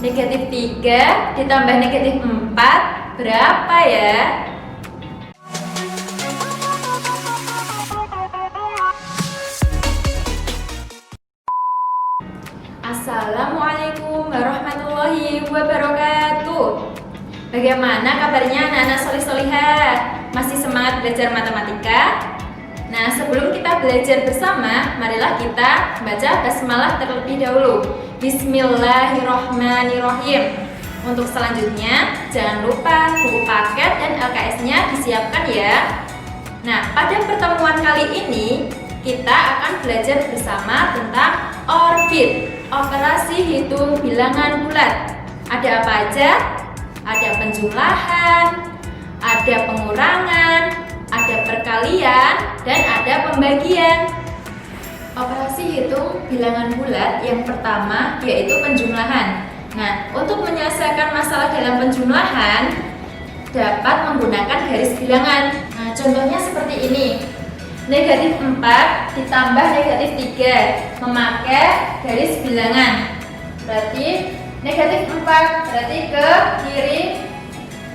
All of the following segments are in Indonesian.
Negatif 3 ditambah negatif 4 berapa ya? Assalamualaikum warahmatullahi wabarakatuh. Bagaimana kabarnya anak-anak solih-solihah? Masih semangat belajar matematika? Nah, sebelum kita belajar bersama, marilah kita baca basmalah terlebih dahulu. Bismillahirrohmanirrohim. Untuk selanjutnya, jangan lupa buku paket dan LKS-nya disiapkan ya. Nah, pada pertemuan kali ini, kita akan belajar bersama tentang orbit, operasi hitung bilangan bulat. Ada apa aja? Ada penjumlahan, ada pengurangan, ada perkalian, dan ada pembagian. Operasi hitung bilangan bulat yang pertama yaitu penjumlahan. Nah, untuk menyelesaikan masalah dalam penjumlahan dapat menggunakan garis bilangan. Nah, contohnya seperti ini. Negatif 4 ditambah negatif 3 memakai garis bilangan. Berarti negatif 4 berarti ke kiri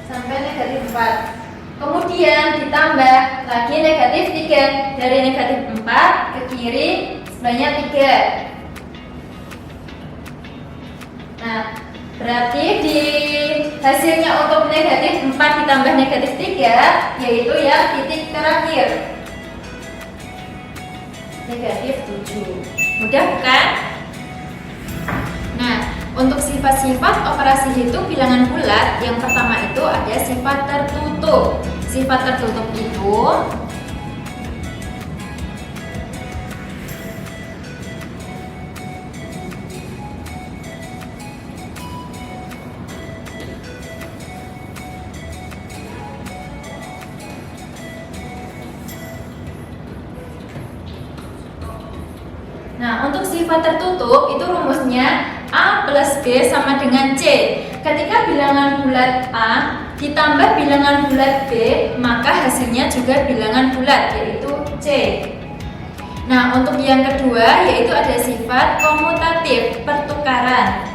sampai negatif 4. Kemudian ditambah lagi negatif 3. Dari negatif 4 ke kiri sebanyak 3. Nah, berarti di hasilnya untuk negatif 4 ditambah negatif 3 yaitu yang titik terakhir, negatif 7. Mudah bukan? Nah, untuk sifat-sifat operasi hitung bilangan bulat, yang pertama itu ada sifat tertutup. Sifat tertutup itu Nah, untuk sifat tertutup itu rumusnya A plus B sama dengan C. Ketika bilangan bulat A ditambah bilangan bulat B, maka hasilnya juga bilangan bulat, yaitu C. Nah, untuk yang kedua yaitu ada sifat komutatif, pertukaran.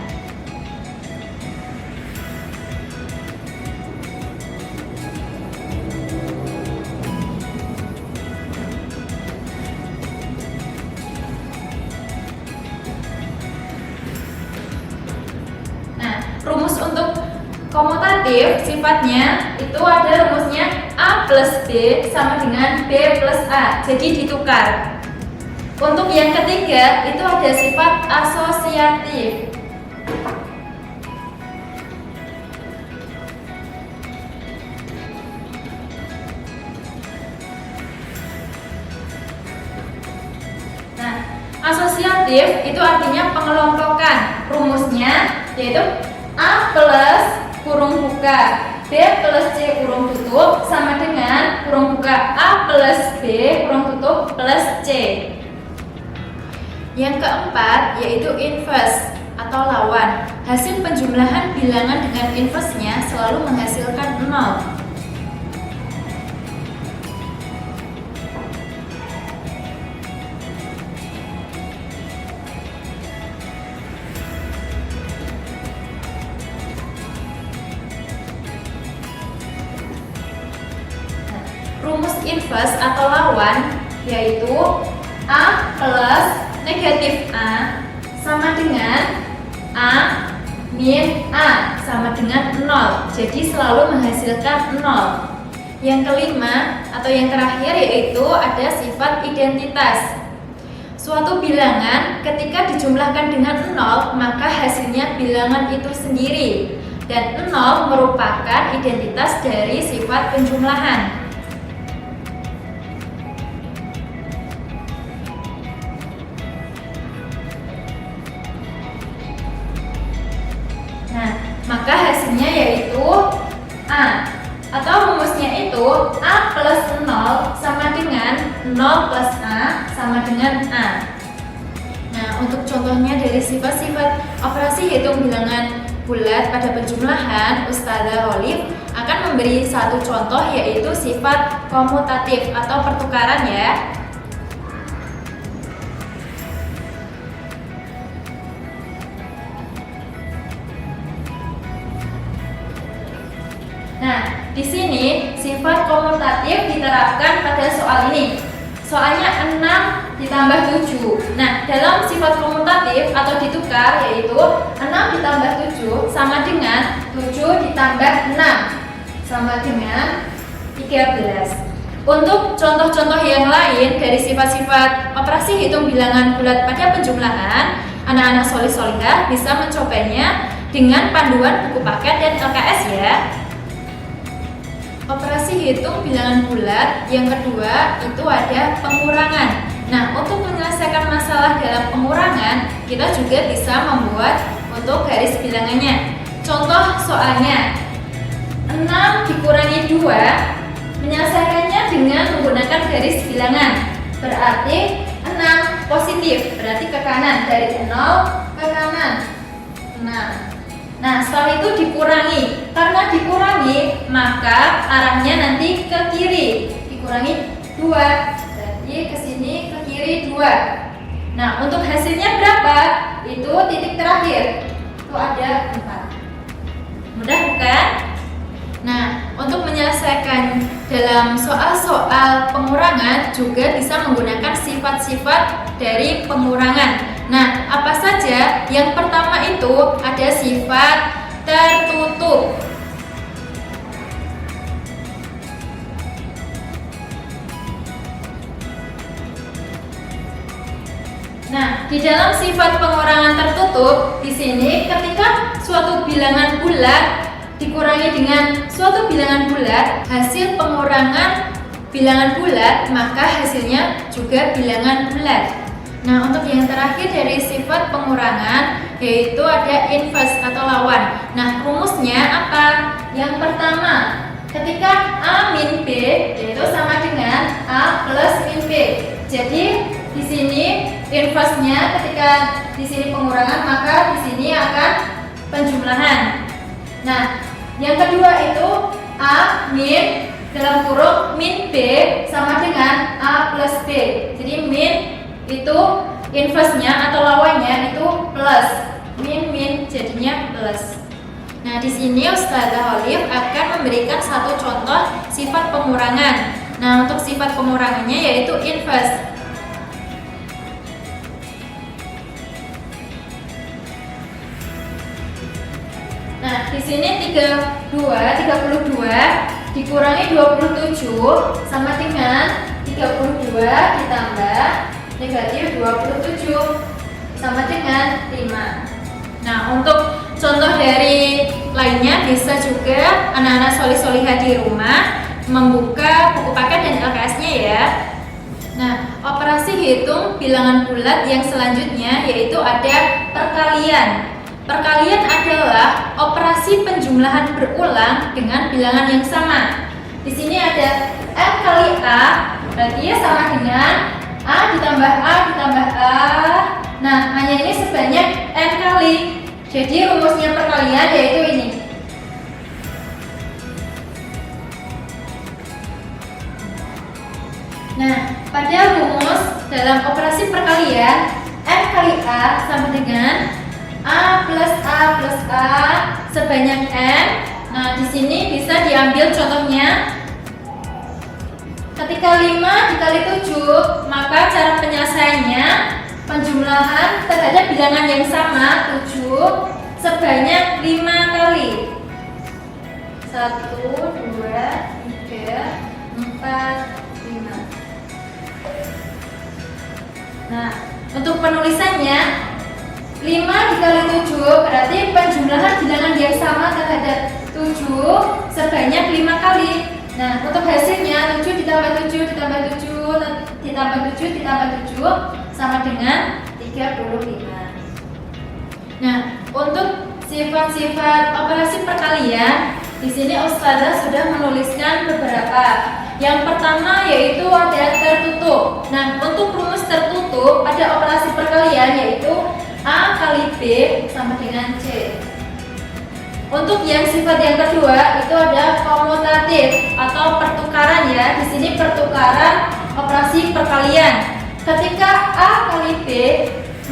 Rumus untuk komutatif sifatnya itu ada rumusnya A plus B sama dengan B plus A, jadi ditukar. Untuk yang ketiga itu ada sifat asosiatif. Nah, asosiatif itu artinya pengelompokan. Rumusnya yaitu A plus kurung buka B plus C kurung tutup sama dengan kurung buka A plus B kurung tutup plus C. Yang keempat yaitu inverse atau lawan. Hasil penjumlahan bilangan dengan inverse-nya selalu menghasilkan 0. Rumus inverse atau lawan yaitu A plus negatif A sama dengan A min A sama dengan 0. Jadi selalu menghasilkan 0. Yang kelima atau yang terakhir yaitu ada sifat identitas. Suatu bilangan ketika dijumlahkan dengan 0 maka hasilnya bilangan itu sendiri, dan 0 merupakan identitas dari sifat penjumlahan. Nah, maka hasilnya yaitu A, atau rumusnya itu A plus 0 sama dengan 0 plus A sama dengan A. Nah, untuk contohnya dari sifat-sifat operasi hitung bilangan bulat pada penjumlahan, Ustazah Olive akan memberi satu contoh yaitu sifat komutatif atau pertukaran ya. di sini sifat komutatif diterapkan pada soal ini. Soalnya 6 ditambah 7. Nah, dalam sifat komutatif atau ditukar yaitu 6 ditambah 7 sama dengan 7 ditambah 6 sama dengan 13. Untuk contoh-contoh yang lain dari sifat-sifat operasi hitung bilangan bulat pada penjumlahan, anak-anak solih-solihah bisa mencobanya dengan panduan buku paket dan LKS ya. Operasi hitung bilangan bulat yang kedua itu ada pengurangan. Nah, untuk menyelesaikan masalah dalam pengurangan, kita juga bisa membuat untuk garis bilangannya. Contoh soalnya 6 dikurangi 2, menyelesaikannya dengan menggunakan garis bilangan. Berarti 6 positif, berarti ke kanan, dari 0 ke kanan 6. Nah, setelah itu dikurangi. Karena dikurangi, maka arahnya nanti ke kiri. Dikurangi 2, berarti ke sini ke kiri 2. Nah, untuk hasilnya berapa? Itu titik terakhir. Itu ada 4. Mudah bukan? Nah, untuk menyelesaikan dalam soal-soal pengurangan juga bisa menggunakan sifat-sifat dari pengurangan. Nah, apa saja? Yang pertama itu ada sifat tertutup. Nah, di dalam sifat pengurangan tertutup, di sini ketika suatu bilangan bulat dikurangi dengan suatu bilangan bulat, hasil pengurangan bilangan bulat, maka hasilnya juga bilangan bulat. Nah, untuk yang terakhir dari sifat pengurangan yaitu ada inverse atau lawan. Nah, rumusnya apa? Yang pertama, ketika A min B yaitu sama dengan A plus min B. Jadi di sini inverse-nya ketika di sini pengurangan, maka di sini akan penjumlahan. Nah, yang kedua itu A min dalam kurung min B sama dengan A plus B. Jadi min itu inverse-nya atau lawannya itu plus. Min jadinya plus. Nah, di sini Ustazah Olive akan memberikan satu contoh sifat pengurangan. Nah, untuk sifat pengurangannya yaitu inverse. Nah, di sini 32 dikurangi 27 sama dengan 32 ditambah negatif 27 sama dengan 5. Nah, untuk contoh dari lainnya bisa juga anak-anak solih-solihah di rumah membuka buku paket dan LKS-nya ya. Nah, operasi hitung bilangan bulat yang selanjutnya yaitu ada perkalian. Perkalian adalah operasi penjumlahan berulang dengan bilangan yang sama. Di sini ada N kali A, berarti ya sama dengan A ditambah A ditambah A. Nah, hanya ini sebanyak N kali. Jadi rumusnya perkalian yaitu ini. Nah, pada rumus dalam operasi perkalian N kali A sama dengan A plus A sebanyak N. Nah, di sini bisa diambil contohnya. Ketika 5 dikali 7, maka cara penyelesaiannya penjumlahan terhadap bilangan yang sama 7 sebanyak 5 kali. 1, 2, 3, 4, 5. Nah, untuk penulisannya 5 dikali 7 berarti penjumlahan bilangan yang sama terhadap 7 sebanyak 5 kali. Nah, untuk hasilnya 7 ditambah 7 ditambah 7 ditambah 7 ditambah 7 sama dengan 35. Nah, untuk sifat-sifat operasi perkalian di sini Ustazah sudah menuliskan beberapa. Yang pertama yaitu ada tertutup. Nah, untuk rumus tertutup pada operasi perkalian yaitu A kali B sama dengan C. Untuk yang sifat yang kedua itu ada komutatif atau pertukaran ya. Di sini pertukaran operasi perkalian. Ketika A kali B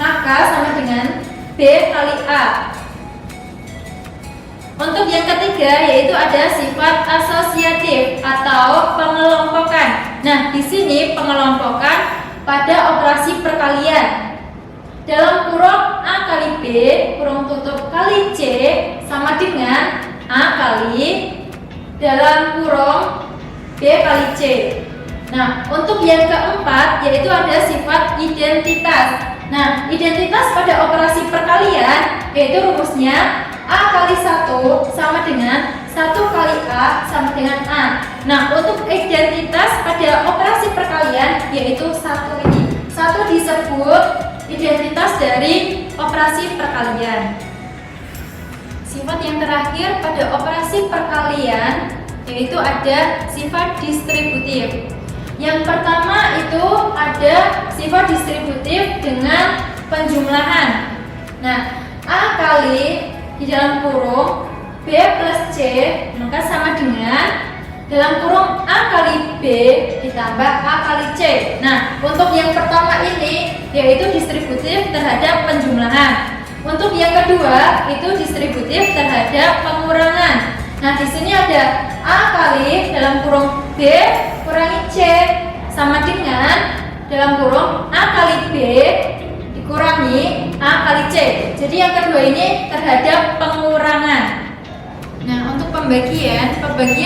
maka sama dengan B kali A. Untuk yang ketiga ketiga yaitu ada sifat asosiatif atau pengelompokan. Nah, di sini pengelompokan pada operasi perkalian. Dalam kurung A kali B, kurung tutup kali C sama dengan A kali dalam kurung B kali C. Nah, untuk yang keempat yaitu ada sifat identitas. Nah, identitas pada operasi perkalian yaitu rumusnya A kali 1 sama dengan 1 kali A sama dengan A. Nah, untuk identitas pada operasi perkalian yaitu 1 ini. 1 disebut identitas dari operasi perkalian. Sifat yang terakhir pada operasi perkalian yaitu ada sifat distributif. Yang pertama itu ada sifat distributif dengan penjumlahan. Nah, A kali di dalam kurung B plus C maka sama dengan dalam kurung A kali B ditambah A kali C. Nah, untuk yang pertama ini yaitu distributif terhadap penjumlahan. Untuk yang kedua itu distributif terhadap pengurangan. Nah, di sini ada A kali dalam kurung B kurangi C sama dengan dalam kurung A kali B dikurangi A kali C. Jadi yang kedua ini terhadap pengurangan. Nah, untuk pembagian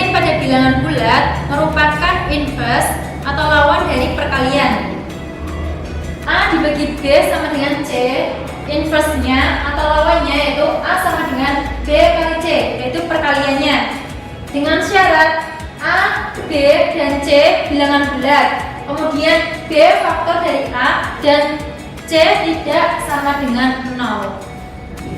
pada bilangan bulat merupakan inverse atau lawan dari perkalian. A dibagi B sama dengan C, inverse-nya atau lawannya yaitu A sama dengan B kali C, yaitu perkaliannya. Dengan syarat A, B, dan C bilangan bulat. Kemudian B faktor dari A dan C tidak sama dengan 0.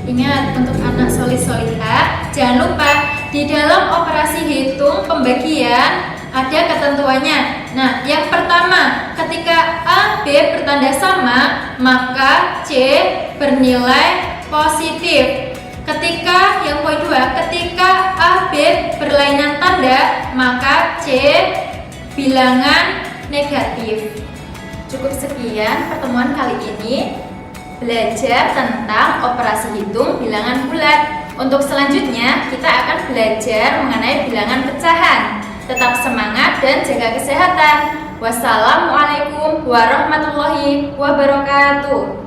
Ingat, untuk anak solih-solihah, jangan lupa di dalam operasi hitung pembagian ada ketentuannya. Nah, yang pertama, ketika A, B bertanda sama, maka C bernilai positif. Ketika yang poin 2, ketika A, B berlainan tanda, maka C bilangan negatif. Cukup sekian pertemuan kali ini. Belajar tentang operasi hitung bilangan bulat. Untuk selanjutnya kita akan belajar mengenai bilangan pecahan. Tetap semangat dan jaga kesehatan. Wassalamualaikum warahmatullahi wabarakatuh.